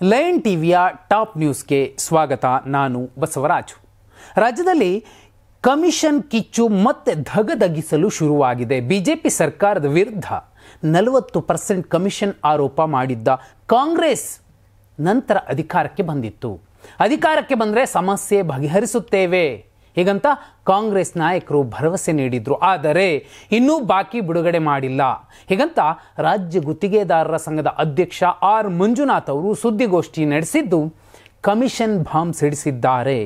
Lion ಟಿವಿಯ top ನ್ಯೂಸ್ಗೆ ಸ್ವಾಗತ. ನಾನು ಬಸವರಾಜು. ರಾಜ್ಯದಲ್ಲಿ ಕಮಿಷನ್ ಕಿಚ್ಚು ಮತ್ತೆ ಧಗಧಗಿಸಲು ಶುರುವಾಗಿದೆ. ಬಿಜೆಪಿ ಸರ್ಕಾರದ ವಿರುದ್ಧ 40% ಕಮಿಷನ್ ಆರೋಪ ಮಾಡಿದ್ದ ಕಾಂಗ್ರೆಸ್ ನಂತರ ಅಧಿಕಾರಕ್ಕೆ ಬಂದಿತ್ತು. ಅಧಿಕಾರಕ್ಕೆ ಬಂದರೆ ಸಮಸ್ಯೆ ಬಗೆಹರಿಸುತ್ತೇವೆ ಹೀಗಂತ ಕಾಂಗ್ರೆಸ್ ನಾಯಕರು ಭರವಸೆ ನೀಡಿದ್ರು. ಆದರೆ ಇನ್ನೂ ಬಾಕಿ ಬಿಡುಗಡೆ ಮಾಡಿಲ್ಲ ಹೀಗಂತ ರಾಜ್ಯ ಗುತ್ತಿಗೆದಾರರ ಸಂಘದ ಅಧ್ಯಕ್ಷ ಆರ್ ಮಂಜುನಾಥ್ ಅವರು ಸುದ್ದಿಗೋಷ್ಠಿ ನಡೆಸಿದ್ದು ಕಮಿಷನ್ ಬಾಂಬ್ ಸಿಡಿಸಿದ್ದಾರೆ.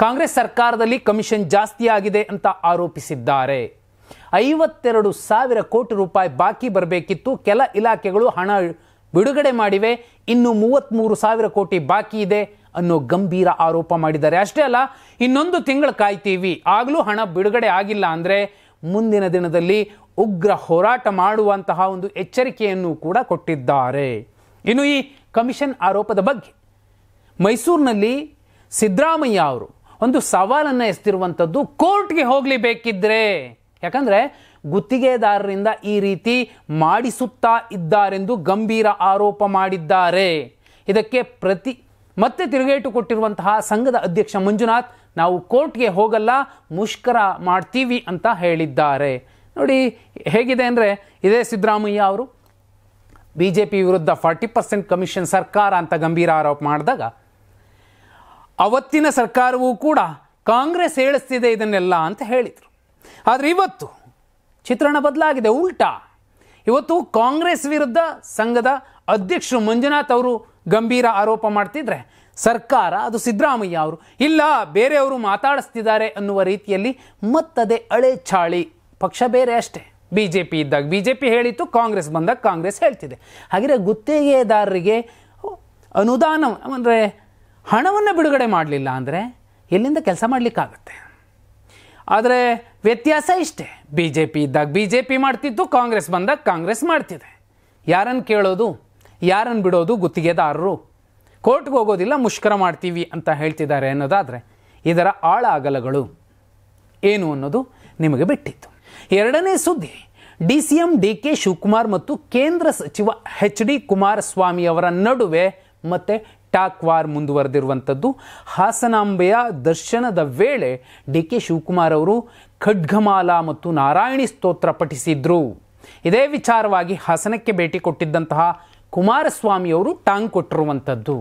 ಕಾಂಗ್ರೆಸ್ ಸರ್ಕಾರದಲ್ಲಿ ಕಮಿಷನ್ ಜಾಸ್ತಿ ಆಗಿದೆ ಅಂತ ಆರೋಪಿಸಿದ್ದಾರೆ. 52,000 ಕೋಟಿ ರೂಪಾಯಿ ಬಾಕಿ ಬರಬೇಕಿತ್ತು. ಕೆಲ ಇಲಾಖೆಗಳು ಹಣ ಬಿಡುಗಡೆ ಮಾಡಿವೆ, ಇನ್ನು 33,000 ಕೋಟಿ ಬಾಕಿ ಇದೆ ಅನ್ನೋ ಗಂಭೀರ ಆರೋಪ ಮಾಡಿದ್ದಾರೆ. ಅಷ್ಟೇ ಅಲ್ಲ, ಇನ್ನೊಂದು ತಿಂಗಳು ಕಾಯ್ತೀವಿ, ಆಗಲೂ ಹಣ ಬಿಡುಗಡೆ ಆಗಿಲ್ಲ ಅಂದರೆ ಮುಂದಿನ ದಿನದಲ್ಲಿ ಉಗ್ರ ಹೋರಾಟ ಮಾಡುವಂತಹ ಒಂದು ಎಚ್ಚರಿಕೆಯನ್ನು ಕೂಡ ಕೊಟ್ಟಿದ್ದಾರೆ. ಇನ್ನು ಈ ಕಮಿಷನ್ ಆರೋಪದ ಬಗ್ಗೆ ಮೈಸೂರಿನಲ್ಲಿ ಸಿದ್ದರಾಮಯ್ಯ ಅವರು ಒಂದು ಸವಾಲನ್ನು ಎಸ್ತಿರುವಂಥದ್ದು, ಕೋರ್ಟ್ಗೆ ಹೋಗಲೇಬೇಕಿದ್ರೆ, ಯಾಕಂದರೆ ಗುತ್ತಿಗೆದಾರರಿಂದ ಈ ರೀತಿ ಮಾಡಿಸುತ್ತಾ ಇದ್ದಾರೆಂದು ಗಂಭೀರ ಆರೋಪ ಮಾಡಿದ್ದಾರೆ. ಇದಕ್ಕೆ ಮತ್ತೆ ತಿರುಗೇಟು ಕೊಟ್ಟಿರುವಂತಹ ಸಂಘದ ಅಧ್ಯಕ್ಷ ಮಂಜುನಾಥ್, ನಾವು ಕೋರ್ಟ್ಗೆ ಹೋಗಲ್ಲ, ಮುಷ್ಕರ ಮಾಡ್ತೀವಿ ಅಂತ ಹೇಳಿದ್ದಾರೆ. ನೋಡಿ ಹೇಗಿದೆ ಅಂದರೆ, ಇದೇ ಸಿದ್ದರಾಮಯ್ಯ ಅವರು ಬಿಜೆಪಿ ವಿರುದ್ಧ 40% ಕಮಿಷನ್ ಸರ್ಕಾರ ಅಂತ ಗಂಭೀರ ಆರೋಪ ಮಾಡಿದಾಗ ಅವತ್ತಿನ ಸರ್ಕಾರವೂ ಕೂಡ ಕಾಂಗ್ರೆಸ್ ಹೇಳಿಸ್ತಿದೆ ಇದನ್ನೆಲ್ಲ ಅಂತ ಹೇಳಿದರು. ಆದರೆ ಇವತ್ತು ಚಿತ್ರಣ ಬದಲಾಗಿದೆ, ಉಲ್ಟಾ. ಇವತ್ತು ಕಾಂಗ್ರೆಸ್ ವಿರುದ್ಧ ಸಂಘದ ಅಧ್ಯಕ್ಷರು ಮಂಜುನಾಥ್ ಅವರು ಗಂಭೀರ ಆರೋಪ ಮಾಡ್ತಿದ್ರೆ ಸರ್ಕಾರ, ಅದು ಸಿದ್ದರಾಮಯ್ಯ ಅವರು ಇಲ್ಲ ಬೇರೆಯವರು ಮಾತಾಡಿಸ್ತಿದ್ದಾರೆ ಅನ್ನುವ ರೀತಿಯಲ್ಲಿ ಮತ್ತದೇ ಹಳೆ ಚಾಳಿ. ಪಕ್ಷ ಬೇರೆ ಅಷ್ಟೇ. ಬಿಜೆಪಿ ಇದ್ದಾಗ ಬಿಜೆಪಿ ಹೇಳಿತ್ತು, ಕಾಂಗ್ರೆಸ್ ಬಂದಾಗ ಕಾಂಗ್ರೆಸ್ ಹೇಳ್ತಿದೆ. ಹಾಗೆ ಗುತ್ತಿಗೆದಾರರಿಗೆ ಅನುದಾನ ಅಂದರೆ ಹಣವನ್ನು ಬಿಡುಗಡೆ ಮಾಡಲಿಲ್ಲ ಅಂದರೆ ಎಲ್ಲಿಂದ ಕೆಲಸ ಮಾಡಲಿಕ್ಕಾಗತ್ತೆ. ಆದರೆ ವ್ಯತ್ಯಾಸ ಇಷ್ಟೇ, ಬಿಜೆಪಿ ಇದ್ದಾಗ ಬಿಜೆಪಿ ಮಾಡ್ತಿತ್ತು, ಕಾಂಗ್ರೆಸ್ ಬಂದಾಗ ಕಾಂಗ್ರೆಸ್ ಮಾಡ್ತಿದೆ. ಯಾರನ್ನು ಕೇಳೋದು, ಯಾರನ್ನು ಬಿಡೋದು? ಗುತ್ತಿಗೆದಾರರು. ಕೋರ್ಟ್ಗೆ ಹೋಗೋದಿಲ್ಲ, ಮುಷ್ಕರ ಮಾಡ್ತೀವಿ ಅಂತ ಹೇಳ್ತಿದ್ದಾರೆ ಅನ್ನೋದಾದರೆ ಇದರ ಆಳ ಅಗಲಗಳು ಏನು ಅನ್ನೋದು ನಿಮಗೆ ಬಿಟ್ಟಿತ್ತು. ಎರಡನೇ ಸುದ್ದಿ, DCM DK ಶಿವಕುಮಾರ್ ಮತ್ತು ಕೇಂದ್ರ ಸಚಿವ HD ಕುಮಾರಸ್ವಾಮಿ ಅವರ ನಡುವೆ ಮತ್ತೆ ಟಾಕ್ ವಾರ್ ಮುಂದುವರೆದಿರುವಂಥದ್ದು. ಹಾಸನಾಂಬೆಯ ದರ್ಶನದ ವೇಳೆ DK ಶಿವಕುಮಾರ್ ಅವರು ಖಡ್ಗಮಾಲ ಮತ್ತು ನಾರಾಯಣಿ ಸ್ತೋತ್ರ ಪಠಿಸಿದ್ರು. ಇದೇ ವಿಚಾರವಾಗಿ ಹಾಸನಕ್ಕೆ ಭೇಟಿ ಕೊಟ್ಟಿದ್ದಂತಹ ಕುಮಾರಸ್ವಾಮಿ ಅವರು ಟಾಂಗ್ ಕೊಟ್ಟಿರುವಂಥದ್ದು.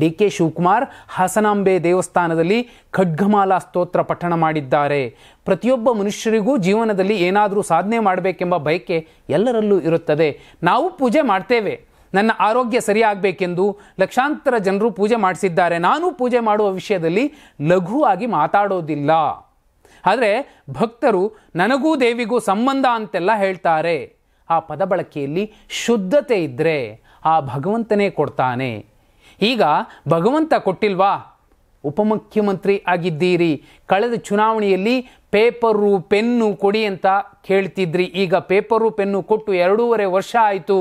DK ಶಿವಕುಮಾರ್ ಹಾಸನಾಂಬೆ ದೇವಸ್ಥಾನದಲ್ಲಿ ಖಡ್ಗಮಾಲಾ ಸ್ತೋತ್ರ ಪಠಣ ಮಾಡಿದ್ದಾರೆ. ಪ್ರತಿಯೊಬ್ಬ ಮನುಷ್ಯರಿಗೂ ಜೀವನದಲ್ಲಿ ಏನಾದರೂ ಸಾಧನೆ ಮಾಡಬೇಕೆಂಬ ಬಯಕೆ ಎಲ್ಲರಲ್ಲೂ ಇರುತ್ತದೆ. ನಾವು ಪೂಜೆ ಮಾಡ್ತೇವೆ, ನನ್ನ ಆರೋಗ್ಯ ಸರಿಯಾಗಬೇಕೆಂದು ಲಕ್ಷಾಂತರ ಜನರು ಪೂಜೆ ಮಾಡಿಸಿದ್ದಾರೆ. ನಾನು ಪೂಜೆ ಮಾಡುವ ವಿಷಯದಲ್ಲಿ ಲಘುವಾಗಿ ಮಾತಾಡೋದಿಲ್ಲ. ಆದರೆ ಭಕ್ತರು ನನಗೂ ದೇವಿಗೂ ಸಂಬಂಧ ಅಂತೆಲ್ಲ ಹೇಳ್ತಾರೆ. ಆ ಪದ ಬಳಕೆಯಲ್ಲಿ ಶುದ್ಧತೆ ಇದ್ದರೆ ಆ ಭಗವಂತನೇ ಕೊಡ್ತಾನೆ. ಈಗ ಭಗವಂತ ಕೊಟ್ಟಿಲ್ವಾ? ಉಪಮುಖ್ಯಮಂತ್ರಿ ಆಗಿದ್ದೀರಿ, ಕಳೆದ ಚುನಾವಣೆಯಲ್ಲಿ ಪೇಪರು ಪೆನ್ನು ಕೊಡಿ ಅಂತ ಕೇಳ್ತಿದ್ರಿ. ಈಗ ಪೇಪರು ಪೆನ್ನು ಕೊಟ್ಟು 2.5 ವರ್ಷ ಆಯಿತು.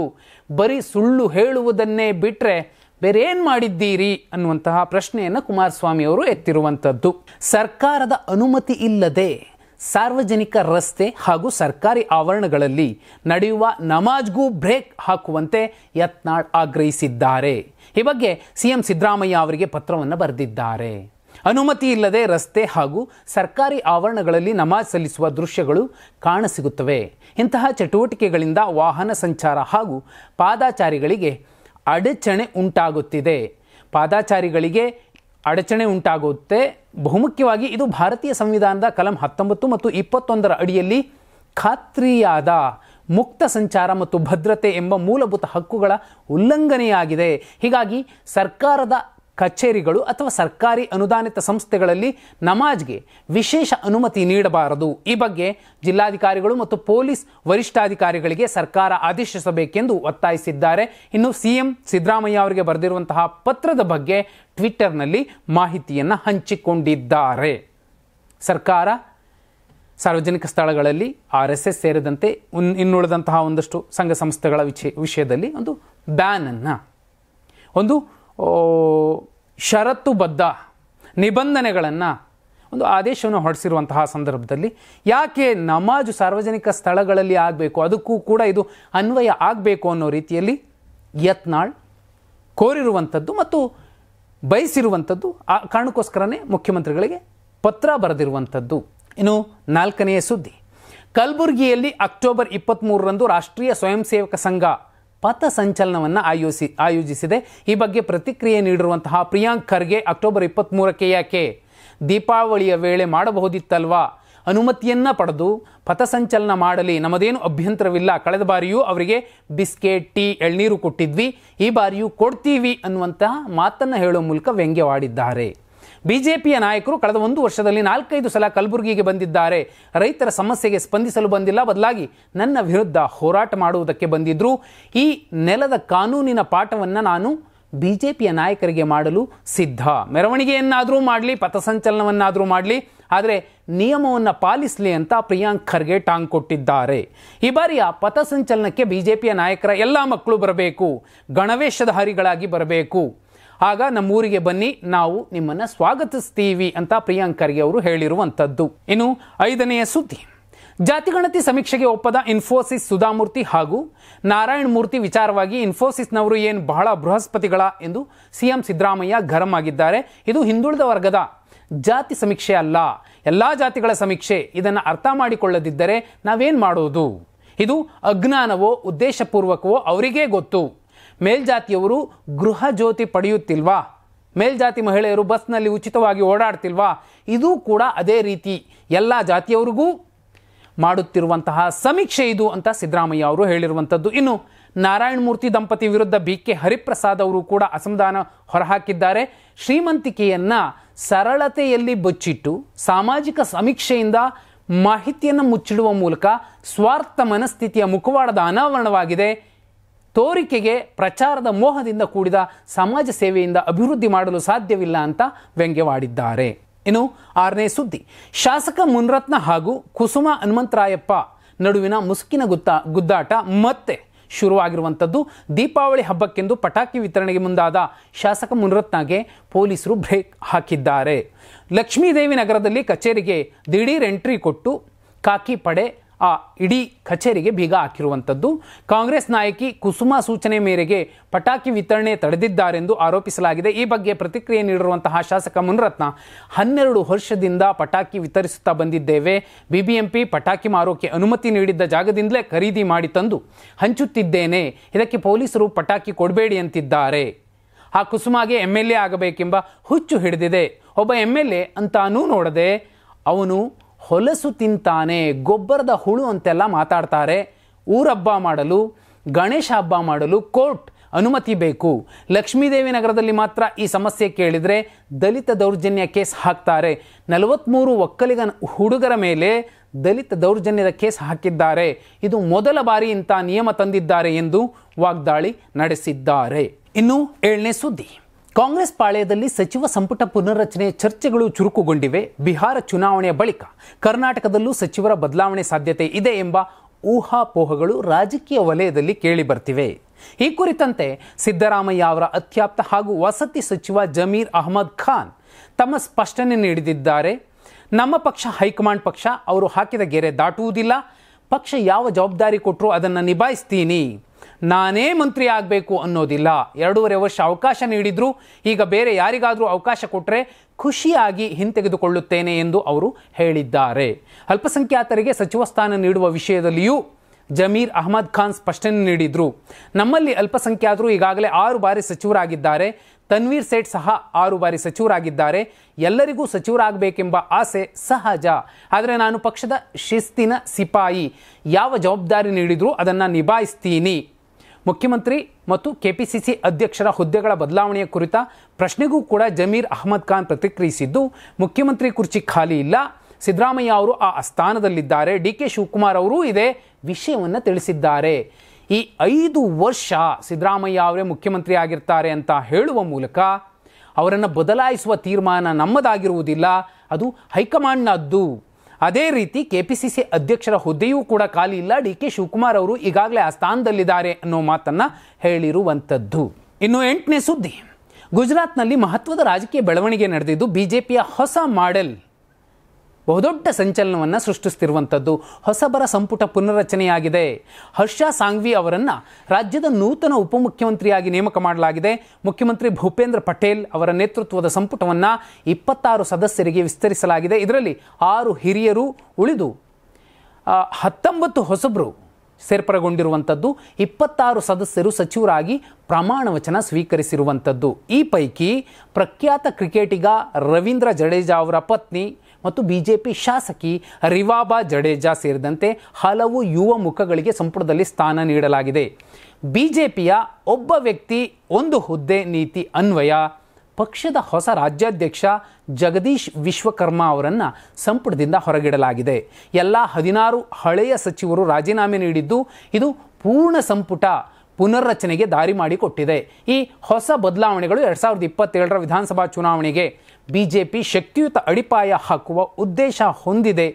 ಬರೀ ಸುಳ್ಳು ಹೇಳುವುದನ್ನೇ ಬಿಟ್ಟರೆ ಬೇರೆ ಏನು ಮಾಡಿದ್ದೀರಿ ಅನ್ನುವಂತಹ ಪ್ರಶ್ನೆಯನ್ನು ಕುಮಾರಸ್ವಾಮಿ ಅವರು ಎತ್ತಿರುವಂಥದ್ದು. ಸರ್ಕಾರದ ಅನುಮತಿ ಇಲ್ಲದೆ ಸಾರ್ವಜನಿಕ ರಸ್ತೆ ಹಾಗೂ ಸರ್ಕಾರಿ ಆವರಣಗಳಲ್ಲಿ ನಡೆಯುವ ನಮಾಜ್ಗೂ ಬ್ರೇಕ್ ಹಾಕುವಂತೆ ಯತ್ನಾಳ್ ಆಗ್ರಹಿಸಿದ್ದಾರೆ. ಈ ಬಗ್ಗೆ CM ಸಿದ್ದರಾಮಯ್ಯ ಅವರಿಗೆ ಪತ್ರವನ್ನು ಬರೆದಿದ್ದಾರೆ. ಅನುಮತಿ ಇಲ್ಲದೆ ರಸ್ತೆ ಹಾಗೂ ಸರ್ಕಾರಿ ಆವರಣಗಳಲ್ಲಿ ನಮಾಜ್ ಸಲ್ಲಿಸುವ ದೃಶ್ಯಗಳು ಕಾಣಸಿಗುತ್ತವೆ. ಇಂತಹ ಚಟುವಟಿಕೆಗಳಿಂದ ವಾಹನ ಸಂಚಾರ ಹಾಗೂ ಪಾದಾಚಾರಿಗಳಿಗೆ ಅಡಚಣೆ ಉಂಟಾಗುತ್ತಿದೆ. ಪಾದಾಚಾರಿಗಳಿಗೆ ಅಡಚಣೆ ಉಂಟಾಗುತ್ತೆ. ಬಹುಮುಖ್ಯವಾಗಿ ಇದು ಭಾರತೀಯ ಸಂವಿಧಾನದ ಕಲಂ 19 ಮತ್ತು 21 ಅಡಿಯಲ್ಲಿ ಖಾತ್ರಿಯಾದ ಮುಕ್ತ ಸಂಚಾರ ಮತ್ತು ಭದ್ರತೆ ಎಂಬ ಮೂಲಭೂತ ಹಕ್ಕುಗಳ ಉಲ್ಲಂಘನೆಯಾಗಿದೆ. ಹೀಗಾಗಿ ಸರ್ಕಾರದ ಕಚೇರಿಗಳು ಅಥವಾ ಸರ್ಕಾರಿ ಅನುದಾನಿತ ಸಂಸ್ಥೆಗಳಲ್ಲಿ ನಮಾಜ್ಗೆ ವಿಶೇಷ ಅನುಮತಿ ನೀಡಬಾರದು. ಈ ಬಗ್ಗೆ ಜಿಲ್ಲಾಧಿಕಾರಿಗಳು ಮತ್ತು ಪೊಲೀಸ್ ವರಿಷ್ಠಾಧಿಕಾರಿಗಳಿಗೆ ಸರ್ಕಾರ ಆದೇಶಿಸಬೇಕೆಂದು ಒತ್ತಾಯಿಸಿದ್ದಾರೆ. ಇನ್ನು CM ಸಿದ್ದರಾಮಯ್ಯ ಅವರಿಗೆ ಬರೆದಿರುವಂತಹ ಪತ್ರದ ಬಗ್ಗೆ ಟ್ವಿಟ್ಟರ್ನಲ್ಲಿ ಮಾಹಿತಿಯನ್ನು ಹಂಚಿಕೊಂಡಿದ್ದಾರೆ. ಸರ್ಕಾರ ಸಾರ್ವಜನಿಕ ಸ್ಥಳಗಳಲ್ಲಿ RSS ಸೇರಿದಂತೆ ಇನ್ನುಳಿದಂತಹ ಒಂದಷ್ಟು ಸಂಘ ಸಂಸ್ಥೆಗಳ ವಿಷಯದಲ್ಲಿ ಒಂದು ಬ್ಯಾನನ್ನು, ಒಂದು ಷರತ್ತುಬದ್ಧ ನಿಬಂಧನೆಗಳನ್ನು, ಒಂದು ಆದೇಶವನ್ನು ಹೊರಡಿಸಿರುವಂತಹ ಸಂದರ್ಭದಲ್ಲಿ ಯಾಕೆ ನಮಾಜು ಸಾರ್ವಜನಿಕ ಸ್ಥಳಗಳಲ್ಲಿ ಆಗಬೇಕು, ಅದಕ್ಕೂ ಕೂಡ ಇದು ಅನ್ವಯ ಆಗಬೇಕು ಅನ್ನೋ ರೀತಿಯಲ್ಲಿ ಯತ್ನಾಳ್ ಕೋರಿರುವಂಥದ್ದು ಮತ್ತು ಬಯಸಿರುವಂಥದ್ದು. ಆ ಕಾರಣಕ್ಕೋಸ್ಕರನೇ ಮುಖ್ಯಮಂತ್ರಿಗಳಿಗೆ ಪತ್ರ ಬರೆದಿರುವಂಥದ್ದು. ಇನ್ನು 4ನೆಯ ಸುದ್ದಿ, ಕಲಬುರಗಿಯಲ್ಲಿ ಅಕ್ಟೋಬರ್ 23ರಂದು ರಾಷ್ಟ್ರೀಯ ಸ್ವಯಂ ಸೇವಕ ಸಂಘ ಪಥಸಂಚಲನವನ್ನು ಆಯೋಜಿಸಿದೆ. ಈ ಬಗ್ಗೆ ಪ್ರತಿಕ್ರಿಯೆ ನೀಡಿರುವಂತಹ ಪ್ರಿಯಾಂಕ್ ಖರ್ಗೆ, ಅಕ್ಟೋಬರ್ 23ಕ್ಕೆ ಯಾಕೆ, ದೀಪಾವಳಿಯ ವೇಳೆ ಮಾಡಬಹುದಿತ್ತಲ್ವಾ, ಅನುಮತಿಯನ್ನು ಪಡೆದು ಪಥಸಂಚಲನ ಮಾಡಲಿ, ನಮ್ಮದೇನು ಅಭ್ಯಂತರವಿಲ್ಲ, ಕಳೆದ ಬಾರಿಯೂ ಅವರಿಗೆ ಬಿಸ್ಕೆಟ್, ಟೀ, ಎಳ್ನೀರು ಕೊಟ್ಟಿದ್ವಿ, ಈ ಬಾರಿಯೂ ಕೊಡ್ತೀವಿ ಅನ್ನುವಂತಹ ಮಾತನ್ನು ಹೇಳುವ ಮೂಲಕ ವ್ಯಂಗ್ಯವಾಡಿದ್ದಾರೆ. ಬಿಜೆಪಿಯ ನಾಯಕರು ಕಳೆದ 1 ವರ್ಷದಲ್ಲಿ 4-5 ಸಲ ಕಲಬುರಗಿಗೆ ಬಂದಿದ್ದಾರೆ. ರೈತರ ಸಮಸ್ಯೆಗೆ ಸ್ಪಂದಿಸಲು ಬಂದಿಲ್ಲ, ಬದಲಾಗಿ ನನ್ನ ವಿರುದ್ಧ ಹೋರಾಟ ಮಾಡುವುದಕ್ಕೆ ಬಂದಿದ್ರು. ಈ ನೆಲದ ಕಾನೂನಿನ ಪಾಠವನ್ನು ನಾನು ಬಿಜೆಪಿಯ ನಾಯಕರಿಗೆ ಮಾಡಲು ಸಿದ್ಧ. ಮೆರವಣಿಗೆಯನ್ನಾದರೂ ಮಾಡಲಿ, ಪಥಸಂಚಲನವನ್ನಾದರೂ ಮಾಡಲಿ, ಆದರೆ ನಿಯಮವನ್ನು ಪಾಲಿಸಲಿ ಅಂತ ಪ್ರಿಯಾಂಕ್ ಖರ್ಗೆ ಟಾಂಗ್ ಕೊಟ್ಟಿದ್ದಾರೆ. ಈ ಬಾರಿಯ ಪಥಸಂಚಲನಕ್ಕೆ ಬಿಜೆಪಿಯ ನಾಯಕರ ಎಲ್ಲ ಮಕ್ಕಳು ಬರಬೇಕು, ಗಣವೇಷಧಾರಿಗಳಾಗಿ ಬರಬೇಕು, ಆಗ ನಮ್ಮೂರಿಗೆ ಬನ್ನಿ, ನಾವು ನಿಮ್ಮನ್ನು ಸ್ವಾಗತಿಸ್ತೀವಿ ಅಂತ ಪ್ರಿಯಾಂಕ್ ಖರ್ಗೆ ಅವರು ಹೇಳಿರುವಂಥದ್ದು. ಇನ್ನು 5ನೆಯ ಸುದ್ದಿ, ಜಾತಿಗಣತಿ ಸಮೀಕ್ಷೆಗೆ ಒಪ್ಪದ ಇನ್ಫೋಸಿಸ್ ಸುಧಾಮೂರ್ತಿ ಹಾಗೂ ನಾರಾಯಣ ಮೂರ್ತಿ ವಿಚಾರವಾಗಿ ಇನ್ಫೋಸಿಸ್ನವರು ಏನು ಬಹಳ ಬೃಹಸ್ಪತಿಗಳ ಎಂದು ಸಿಎಂ ಸಿದ್ದರಾಮಯ್ಯ ಗರಂ ಆಗಿದ್ದಾರೆ. ಇದು ಹಿಂದುಳಿದ ವರ್ಗದ ಜಾತಿ ಸಮೀಕ್ಷೆ ಅಲ್ಲ, ಎಲ್ಲ ಜಾತಿಗಳ ಸಮೀಕ್ಷೆ. ಇದನ್ನು ಅರ್ಥ ಮಾಡಿಕೊಳ್ಳದಿದ್ದರೆ ನಾವೇನು ಮಾಡೋದು? ಇದು ಅಜ್ಞಾನವೋ ಉದ್ದೇಶಪೂರ್ವಕವೋ ಅವರಿಗೇ ಗೊತ್ತು. ಮೇಲ್ಜಾತಿಯವರು ಗೃಹ ಜ್ಯೋತಿ ಪಡೆಯುತ್ತಿಲ್ವಾ? ಮೇಲ್ಜಾತಿ ಮಹಿಳೆಯರು ಬಸ್ನಲ್ಲಿ ಉಚಿತವಾಗಿ ಓಡಾಡ್ತಿಲ್ವಾ? ಇದು ಕೂಡ ಅದೇ ರೀತಿ ಎಲ್ಲ ಜಾತಿಯವರಿಗೂ ಮಾಡುತ್ತಿರುವಂತಹ ಸಮೀಕ್ಷೆ ಇದು ಅಂತ ಸಿದ್ದರಾಮಯ್ಯ ಅವರು ಹೇಳಿರುವಂಥದ್ದು. ಇನ್ನು ನಾರಾಯಣ ಮೂರ್ತಿ ದಂಪತಿ ವಿರುದ್ಧ BK ಹರಿಪ್ರಸಾದ್ ಅವರು ಕೂಡ ಅಸಮಾಧಾನ ಹೊರಹಾಕಿದ್ದಾರೆ. ಶ್ರೀಮಂತಿಕೆಯನ್ನು ಸರಳತೆಯಲ್ಲಿ ಬಚ್ಚಿಟ್ಟು ಸಾಮಾಜಿಕ ಸಮೀಕ್ಷೆಯಿಂದ ಮಾಹಿತಿಯನ್ನು ಮುಚ್ಚಿಡುವ ಮೂಲಕ ಸ್ವಾರ್ಥ ಮನಸ್ಥಿತಿಯ ಮುಖವಾಡದ ಅನಾವರಣವಾಗಿದೆ. ತೋರಿಕೆಗೆ ಪ್ರಚಾರದ ಮೋಹದಿಂದ ಕೂಡಿದ ಸಮಾಜ ಸೇವೆಯಿಂದ ಅಭಿವೃದ್ಧಿ ಮಾಡಲು ಸಾಧ್ಯವಿಲ್ಲ ಅಂತ ವ್ಯಂಗ್ಯವಾಡಿದ್ದಾರೆ. ಇನ್ನು 6ನೇ ಸುದ್ದಿ, ಶಾಸಕ ಮುನ್ರತ್ನ ಹಾಗೂ ಕುಸುಮ ಹನುಮಂತರಾಯಪ್ಪ ನಡುವಿನ ಮುಸುಕಿನ ಗುದ್ದಾಟ ಮತ್ತೆ ಶುರುವಾಗಿರುವಂಥದ್ದು. ದೀಪಾವಳಿ ಹಬ್ಬಕ್ಕೆಂದು ಪಟಾಕಿ ವಿತರಣೆಗೆ ಮುಂದಾದ ಶಾಸಕ ಮುನ್ರತ್ನಗೆ ಪೊಲೀಸರು ಬ್ರೇಕ್ ಹಾಕಿದ್ದಾರೆ. ಲಕ್ಷ್ಮೀದೇವಿ ನಗರದಲ್ಲಿ ಕಚೇರಿಗೆ ದಿಢೀರ್ ಎಂಟ್ರಿ ಕೊಟ್ಟು ಖಾಕಿ ಪಡೆ ಆ ಇಡೀ ಕಚೇರಿಗೆ ಬೀಗ ಹಾಕಿರುವಂಥದ್ದು. ಕಾಂಗ್ರೆಸ್ ನಾಯಕಿ ಕುಸುಮಾ ಸೂಚನೆ ಮೇರೆಗೆ ಪಟಾಕಿ ವಿತರಣೆ ತಡೆದಿದ್ದಾರೆಂದು ಆರೋಪಿಸಲಾಗಿದೆ. ಈ ಬಗ್ಗೆ ಪ್ರತಿಕ್ರಿಯೆ ನೀಡಿರುವಂತಹ ಶಾಸಕ ಮುನ್ರತ್ನ, 12 ವರ್ಷದಿಂದ ಪಟಾಕಿ ವಿತರಿಸುತ್ತಾ ಬಂದಿದ್ದೇವೆ. BBMP ಪಟಾಕಿ ಮಾರೋಕೆ ಅನುಮತಿ ನೀಡಿದ್ದ ಜಾಗದಿಂದಲೇ ಖರೀದಿ ಮಾಡಿ ತಂದು ಹಂಚುತ್ತಿದ್ದೇನೆ. ಇದಕ್ಕೆ ಪೊಲೀಸರು ಪಟಾಕಿ ಕೊಡಬೇಡಿ ಅಂತಿದ್ದಾರೆ. ಆ ಕುಸುಮಾಗೆ MLA ಆಗಬೇಕೆಂಬ ಹುಚ್ಚು ಹಿಡಿದಿದೆ. ಒಬ್ಬ MLA ಅಂತಾನೂ ನೋಡದೆ ಅವನು ಹೊಲಸು ತಿಂತಾನೆ, ಗೊಬ್ಬರದ ಹುಳು ಅಂತೆಲ್ಲ ಮಾತಾಡ್ತಾರೆ. ಊರಹಬ್ಬ ಮಾಡಲು, ಗಣೇಶ ಹಬ್ಬ ಮಾಡಲು ಕೋರ್ಟ್ ಅನುಮತಿ ಬೇಕು. ಲಕ್ಷ್ಮೀದೇವಿ ನಗರದಲ್ಲಿ ಮಾತ್ರ ಈ ಸಮಸ್ಯೆ ಕೇಳಿದರೆ ದಲಿತ ದೌರ್ಜನ್ಯ ಕೇಸ್ ಹಾಕ್ತಾರೆ. 43 ಒಕ್ಕಲಿಗ ಹುಡುಗರ ಮೇಲೆ ದಲಿತ ದೌರ್ಜನ್ಯದ ಕೇಸ್ ಹಾಕಿದ್ದಾರೆ. ಇದು ಮೊದಲ ಬಾರಿ ಇಂಥ ನಿಯಮ ತಂದಿದ್ದಾರೆ ಎಂದು ವಾಗ್ದಾಳಿ ನಡೆಸಿದ್ದಾರೆ. ಇನ್ನು 7ನೇ ಸುದ್ದಿ, ಕಾಂಗ್ರೆಸ್ ಪಾಳೆಯದಲ್ಲಿ ಸಚಿವ ಸಂಪುಟ ಪುನರ್ರಚನೆ ಚರ್ಚೆಗಳು ಚುರುಕುಗೊಂಡಿವೆ. ಬಿಹಾರ ಚುನಾವಣೆಯ ಬಳಿಕ ಕರ್ನಾಟಕದಲ್ಲೂ ಸಚಿವರ ಬದಲಾವಣೆ ಸಾಧ್ಯತೆ ಇದೆ ಎಂಬ ಊಹಾಪೋಹಗಳು ರಾಜಕೀಯ ವಲಯದಲ್ಲಿ ಕೇಳಿಬರ್ತಿವೆ. ಈ ಕುರಿತಂತೆ ಸಿದ್ದರಾಮಯ್ಯ ಅವರ ಅತ್ಯಾಪ್ತ ಹಾಗೂ ವಸತಿ ಸಚಿವ ಜಮೀರ್ ಅಹಮದ್ ಖಾನ್ ತಮ್ಮ ಸ್ಪಷ್ಟನೆ ನೀಡಿದ್ದಾರೆ. ನಮ್ಮ ಪಕ್ಷ ಹೈಕಮಾಂಡ್ ಪಕ್ಷ, ಅವರು ಹಾಕಿದ ಗೆರೆ ದಾಟುವುದಿಲ್ಲ. ಪಕ್ಷ ಯಾವ ಜವಾಬ್ದಾರಿ ಕೊಟ್ಟರೂ ಅದನ್ನು ನಿಭಾಯಿಸ್ತೀನಿ. ನಾನೇ ಮಂತ್ರಿ ಆಗಬೇಕು ಅನ್ನೋದಿಲ್ಲ. 2.5 ವರ್ಷ ಅವಕಾಶ ನೀಡಿದ್ರು, ಈಗ ಬೇರೆ ಯಾರಿಗಾದರೂ ಅವಕಾಶ ಕೊಟ್ಟರೆ ಖುಷಿಯಾಗಿ ಹಿಂತೆಗೆದುಕೊಳ್ಳುತ್ತೇನೆ ಎಂದು ಅವರು ಹೇಳಿದ್ದಾರೆ. ಅಲ್ಪಸಂಖ್ಯಾತರಿಗೆ ಸಚಿವ ಸ್ಥಾನ ನೀಡುವ ವಿಷಯದಲ್ಲಿಯೂ ಜಮೀರ್ ಅಹಮದ್ ಖಾನ್ ಸ್ಪಷ್ಟನೆ ನೀಡಿದ್ರು. ನಮ್ಮಲ್ಲಿ ಅಲ್ಪಸಂಖ್ಯಾತರು ಈಗಾಗಲೇ 6 ಬಾರಿ ಸಚಿವರಾಗಿದ್ದಾರೆ. ತನ್ವೀರ್ ಸೇಠ್ ಸಹ 6 ಬಾರಿ ಸಚಿವರಾಗಿದ್ದಾರೆ. ಎಲ್ಲರಿಗೂ ಸಚಿವರಾಗಬೇಕೆಂಬ ಆಸೆ ಸಹಜ. ಆದರೆ ನಾನು ಪಕ್ಷದ ಶಿಸ್ತಿನ ಸಿಪಾಯಿ, ಯಾವ ಜವಾಬ್ದಾರಿ ನೀಡಿದರೂ ಅದನ್ನು ನಿಭಾಯಿಸ್ತೀನಿ. ಮುಖ್ಯಮಂತ್ರಿ ಮತ್ತು ಕೆಪಿಸಿಸಿ ಅಧ್ಯಕ್ಷರ ಹುದ್ದೆಗಳ ಬದಲಾವಣೆಯ ಕುರಿತ ಪ್ರಶ್ನೆಗೂ ಕೂಡ ಜಮೀರ್ ಅಹಮದ್ ಖಾನ್ ಪ್ರತಿಕ್ರಿಯಿಸಿದ್ದು, ಮುಖ್ಯಮಂತ್ರಿ ಕುರ್ಚಿ ಖಾಲಿ ಇಲ್ಲ, ಸಿದ್ದರಾಮಯ್ಯ ಅವರು ಆ ಸ್ಥಾನದಲ್ಲಿದ್ದಾರೆ. DK ಶಿವಕುಮಾರ್ ಅವರು ಇದೇ ವಿಷಯವನ್ನು ತಿಳಿಸಿದ್ದಾರೆ. ಈ 5 ವರ್ಷ ಸಿದ್ದರಾಮಯ್ಯ ಅವರೇ ಮುಖ್ಯಮಂತ್ರಿ ಆಗಿರ್ತಾರೆ ಅಂತ ಹೇಳುವ ಮೂಲಕ ಅವರನ್ನು ಬದಲಾಯಿಸುವ ತೀರ್ಮಾನ ನಮ್ಮದಾಗಿರುವುದಿಲ್ಲ, ಅದು ಹೈಕಮಾಂಡ್ನದ್ದು. ಅದೇ ರೀತಿ ಕೆಪಿಸಿಸಿ ಅಧ್ಯಕ್ಷರ ಹುದ್ದೆಯೂ ಕೂಡ ಖಾಲಿ ಇಲ್ಲ, DK ಶಿವಕುಮಾರ್ ಅವರು ಈಗಾಗಲೇ ಆ ಸ್ಥಾನದಲ್ಲಿದ್ದಾರೆ ಅನ್ನೋ ಮಾತನ್ನು ಹೇಳಿರುವಂಥದ್ದು. ಇನ್ನು 8ನೇ ಸುದ್ದಿ, ಗುಜರಾತ್ನಲ್ಲಿ ಮಹತ್ವದ ರಾಜಕೀಯ ಬೆಳವಣಿಗೆ ನಡೆದಿದ್ದು ಬಿಜೆಪಿಯ ಹೊಸ ಮಾಡೆಲ್ ಬಹುದೊಡ್ಡ ಸಂಚಲನವನ್ನು ಸೃಷ್ಟಿಸುತ್ತಿರುವಂಥದ್ದು. ಹೊಸಬರ ಸಂಪುಟ ಪುನರ್ರಚನೆಯಾಗಿದೆ. ಹರ್ಷ ಸಾಂಘ್ವಿ ಅವರನ್ನು ರಾಜ್ಯದ ನೂತನ ಉಪಮುಖ್ಯಮಂತ್ರಿಯಾಗಿ ನೇಮಕ ಮಾಡಲಾಗಿದೆ. ಮುಖ್ಯಮಂತ್ರಿ ಭೂಪೇಂದ್ರ ಪಟೇಲ್ ಅವರ ನೇತೃತ್ವದ ಸಂಪುಟವನ್ನು 26 ಸದಸ್ಯರಿಗೆ ವಿಸ್ತರಿಸಲಾಗಿದೆ. ಇದರಲ್ಲಿ 6 ಹಿರಿಯರು ಉಳಿದು 19 ಹೊಸಬರು ಸೇರ್ಪಡೆಗೊಂಡಿರುವಂಥದ್ದು. 26 ಸದಸ್ಯರು ಸಚಿವರಾಗಿ ಪ್ರಮಾಣ ವಚನ ಸ್ವೀಕರಿಸಿರುವಂಥದ್ದು. ಈ ಪೈಕಿ ಪ್ರಖ್ಯಾತ ಕ್ರಿಕೆಟಿಗ ರವೀಂದ್ರ ಜಡೇಜಾ ಅವರ ಪತ್ನಿ ಮತ್ತು ಬಿಜೆಪಿ ಶಾಸಕಿ ರಿವಾಬಾ ಜಡೇಜಾ ಸೇರಿದಂತೆ ಹಲವು ಯುವ ಮುಖಗಳಿಗೆ ಸಂಪುಟದಲ್ಲಿ ಸ್ಥಾನ ನೀಡಲಾಗಿದೆ. ಬಿಜೆಪಿಯ ಒಬ್ಬ ವ್ಯಕ್ತಿ ಒಂದು ಹುದ್ದೆ ನೀತಿ ಅನ್ವಯ ಪಕ್ಷದ ಹೊಸ ರಾಜ್ಯಾಧ್ಯಕ್ಷ ಜಗದೀಶ್ ವಿಶ್ವಕರ್ಮ ಅವರನ್ನು ಸಂಪುಟದಿಂದ ಹೊರಗಿಡಲಾಗಿದೆ. ಎಲ್ಲ 16 ಹಳೆಯ ಸಚಿವರು ರಾಜೀನಾಮೆ ನೀಡಿದ್ದು ಇದು ಪೂರ್ಣ ಸಂಪುಟ ಪುನರ್ರಚನೆಗೆ ದಾರಿ ಮಾಡಿಕೊಟ್ಟಿದೆ. ಈ ಹೊಸ ಬದಲಾವಣೆಗಳು 2027ರ ವಿಧಾನಸಭಾ ಚುನಾವಣೆಗೆ ಬಿಜೆಪಿ ಶಕ್ತಿಯುತ ಅಡಿಪಾಯ ಹಾಕುವ ಉದ್ದೇಶ ಹೊಂದಿದೆ.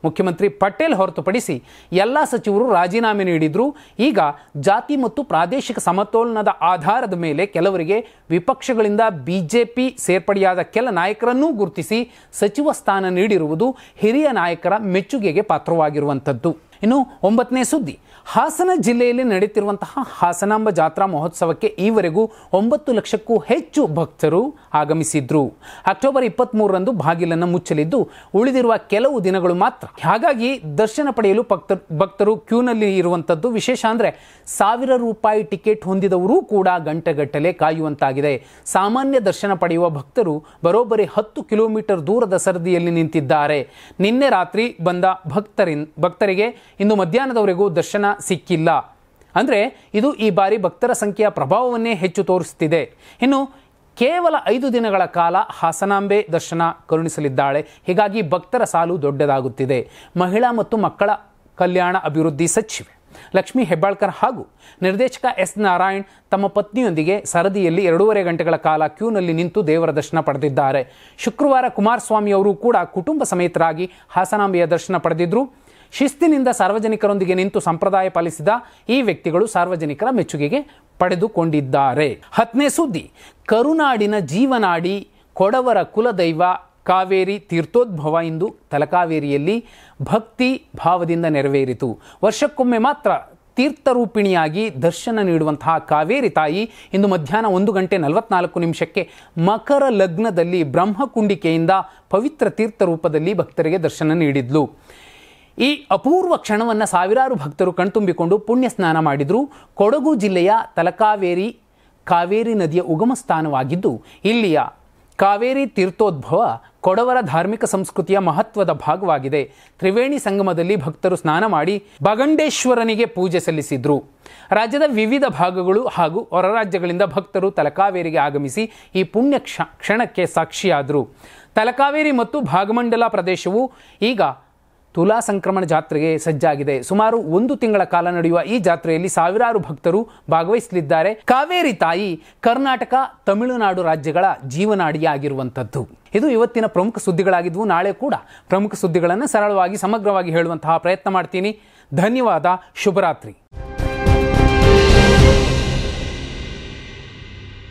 ಮುಖ್ಯಮಂತ್ರಿ ಪಟೇಲ್ ಹೊರತುಪಡಿಸಿ ಎಲ್ಲ ಸಚಿವರು ರಾಜೀನಾಮೆ ನೀಡಿದ್ರು. ಈಗ ಜಾತಿ ಮತ್ತು ಪ್ರಾದೇಶಿಕ ಸಮತೋಲನದ ಆಧಾರದ ಮೇಲೆ ಕೆಲವರಿಗೆ ವಿಪಕ್ಷಗಳಿಂದ ಬಿಜೆಪಿ ಸೇರ್ಪಡೆಯಾದ ಕೆಲ ನಾಯಕರನ್ನೂ ಗುರುತಿಸಿ ಸಚಿವ ಸ್ಥಾನ ನೀಡಿರುವುದು ಹಿರಿಯ ನಾಯಕರ ಮೆಚ್ಚುಗೆಗೆ ಪಾತ್ರವಾಗಿರುವಂಥದ್ದು. ಇನ್ನು 9ನೇ ಸುದ್ದಿ, ಹಾಸನ ಜಿಲ್ಲೆಯಲ್ಲಿ ನಡೆಯುತ್ತಿರುವಂತಹ ಹಾಸನಾಂಬ ಜಾತ್ರಾ ಮಹೋತ್ಸವಕ್ಕೆ ಈವರೆಗೂ 9 ಲಕ್ಷಕ್ಕೂ ಹೆಚ್ಚು ಭಕ್ತರು ಆಗಮಿಸಿದ್ರು. ಅಕ್ಟೋಬರ್ 23ರಂದು ಬಾಗಿಲನ್ನು ಮುಚ್ಚಲಿದ್ದು ಉಳಿದಿರುವ ಕೆಲವು ದಿನಗಳು ಮಾತ್ರ. ಹಾಗಾಗಿ ದರ್ಶನ ಪಡೆಯಲು ಭಕ್ತರು ಕ್ಯೂನಲ್ಲಿ ಇರುವಂಥದ್ದು. ವಿಶೇಷ ಅಂದರೆ 1000 ರೂಪಾಯಿ ಟಿಕೆಟ್ ಹೊಂದಿದವರು ಕೂಡ ಗಂಟೆಗಟ್ಟಲೆ ಕಾಯುವಂತಾಗಿದೆ. ಸಾಮಾನ್ಯ ದರ್ಶನ ಪಡೆಯುವ ಭಕ್ತರು ಬರೋಬ್ಬರಿ 10 ಕಿಲೋಮೀಟರ್ ದೂರದ ಸರದಿಯಲ್ಲಿ ನಿಂತಿದ್ದಾರೆ. ನಿನ್ನೆ ರಾತ್ರಿ ಬಂದ ಭಕ್ತರಿಗೆ ಇಂದು ಮಧ್ಯಾಹ್ನದವರೆಗೂ ದರ್ಶನ ಸಿಕ್ಕಿಲ್ಲ. ಅಂದರೆ ಇದು ಈ ಬಾರಿ ಭಕ್ತರ ಸಂಖ್ಯೆಯ ಪ್ರಭಾವವನ್ನೇ ಹೆಚ್ಚು ತೋರಿಸುತ್ತಿದೆ. ಇನ್ನು ಕೇವಲ 5 ದಿನಗಳ ಕಾಲ ಹಾಸನಾಂಬೆ ದರ್ಶನ ಕರುಣಿಸಲಿದ್ದಾಳೆ. ಹೀಗಾಗಿ ಭಕ್ತರ ಸಾಲು ದೊಡ್ಡದಾಗುತ್ತಿದೆ. ಮಹಿಳಾ ಮತ್ತು ಮಕ್ಕಳ ಕಲ್ಯಾಣ ಅಭಿವೃದ್ಧಿ ಸಚಿವೆ ಲಕ್ಷ್ಮೀ ಹೆಬ್ಬಾಳ್ಕರ್ ಹಾಗೂ ನಿರ್ದೇಶಕ ಎಸ್ ನಾರಾಯಣ್ ತಮ್ಮ ಪತ್ನಿಯೊಂದಿಗೆ ಸರದಿಯಲ್ಲಿ 2.5 ಗಂಟೆಗಳ ಕಾಲ ಕ್ಯೂನಲ್ಲಿ ನಿಂತು ದೇವರ ದರ್ಶನ ಪಡೆದಿದ್ದಾರೆ. ಶುಕ್ರವಾರ ಕುಮಾರಸ್ವಾಮಿ ಅವರು ಕೂಡ ಕುಟುಂಬ ಸಮೇತರಾಗಿ ಹಾಸನಾಂಬೆಯ ದರ್ಶನ ಪಡೆದಿದ್ರು. ಶಿಸ್ತಿನಿಂದ ಸಾರ್ವಜನಿಕರೊಂದಿಗೆ ನಿಂತು ಸಂಪ್ರದಾಯ ಪಾಲಿಸಿದ ಈ ವ್ಯಕ್ತಿಗಳು ಸಾರ್ವಜನಿಕರ ಮೆಚ್ಚುಗೆಗೆ ಪಡೆದುಕೊಂಡಿದ್ದಾರೆ. 10ನೇ ಸುದ್ದಿ, ಕರುನಾಡಿನ ಜೀವನಾಡಿ ಕೊಡವರ ಕುಲದೈವ ಕಾವೇರಿ ತೀರ್ಥೋದ್ಭವ ಇಂದು ತಲಕಾವೇರಿಯಲ್ಲಿ ಭಕ್ತಿ ಭಾವದಿಂದ ನೆರವೇರಿತು. ವರ್ಷಕ್ಕೊಮ್ಮೆ ಮಾತ್ರ ತೀರ್ಥರೂಪಿಣಿಯಾಗಿ ದರ್ಶನ ನೀಡುವಂತಹ ಕಾವೇರಿ ತಾಯಿ ಇಂದು ಮಧ್ಯಾಹ್ನ 1:44 ಮಕರ ಲಗ್ನದಲ್ಲಿ ಬ್ರಹ್ಮಕುಂಡಿಕೆಯಿಂದ ಪವಿತ್ರ ತೀರ್ಥ ರೂಪದಲ್ಲಿ ಭಕ್ತರಿಗೆ ದರ್ಶನ ನೀಡಿದ್ಲು. ಈ ಅಪೂರ್ವ ಕ್ಷಣವನ್ನು ಸಾವಿರಾರು ಭಕ್ತರು ಕಣ್ತುಂಬಿಕೊಂಡು ಪುಣ್ಯ ಸ್ನಾನ ಮಾಡಿದ್ರು. ಕೊಡಗು ಜಿಲ್ಲೆಯ ತಲಕಾವೇರಿ ಕಾವೇರಿ ನದಿಯ ಉಗಮ ಸ್ಥಾನವಾಗಿದ್ದು ಇಲ್ಲಿಯ ಕಾವೇರಿ ತೀರ್ಥೋದ್ಭವ ಕೊಡವರ ಧಾರ್ಮಿಕ ಸಂಸ್ಕೃತಿಯ ಮಹತ್ವದ ಭಾಗವಾಗಿದೆ. ತ್ರಿವೇಣಿ ಸಂಗಮದಲ್ಲಿ ಭಕ್ತರು ಸ್ನಾನ ಮಾಡಿ ಬಗಂಡೇಶ್ವರನಿಗೆ ಪೂಜೆ ಸಲ್ಲಿಸಿದ್ರು. ರಾಜ್ಯದ ವಿವಿಧ ಭಾಗಗಳು ಹಾಗೂ ಹೊರ ರಾಜ್ಯಗಳಿಂದ ಭಕ್ತರು ತಲಕಾವೇರಿಗೆ ಆಗಮಿಸಿ ಈ ಪುಣ್ಯ ಕ್ಷಣಕ್ಕೆ ಸಾಕ್ಷಿಯಾದರು. ತಲಕಾವೇರಿ ಮತ್ತು ಭಾಗಮಂಡಲ ಪ್ರದೇಶವು ಈಗ ತುಲಾ ಸಂಕ್ರಮಣ ಜಾತ್ರೆಗೆ ಸಜ್ಜಾಗಿದೆ. ಸುಮಾರು 1 ತಿಂಗಳ ಕಾಲ ನಡೆಯುವ ಈ ಜಾತ್ರೆಯಲ್ಲಿ ಸಾವಿರಾರು ಭಕ್ತರು ಭಾಗವಹಿಸಲಿದ್ದಾರೆ. ಕಾವೇರಿ ತಾಯಿ ಕರ್ನಾಟಕ, ತಮಿಳುನಾಡು ರಾಜ್ಯಗಳ ಜೀವನಾಡಿಯಾಗಿರುವಂಥದ್ದು. ಇದು ಇವತ್ತಿನ ಪ್ರಮುಖ ಸುದ್ದಿಗಳಾಗಿದ್ವು. ನಾಳೆ ಕೂಡ ಪ್ರಮುಖ ಸುದ್ದಿಗಳನ್ನು ಸರಳವಾಗಿ ಸಮಗ್ರವಾಗಿ ಹೇಳುವಂತಹ ಪ್ರಯತ್ನ ಮಾಡ್ತೀನಿ. ಧನ್ಯವಾದ. ಶುಭರಾತ್ರಿ.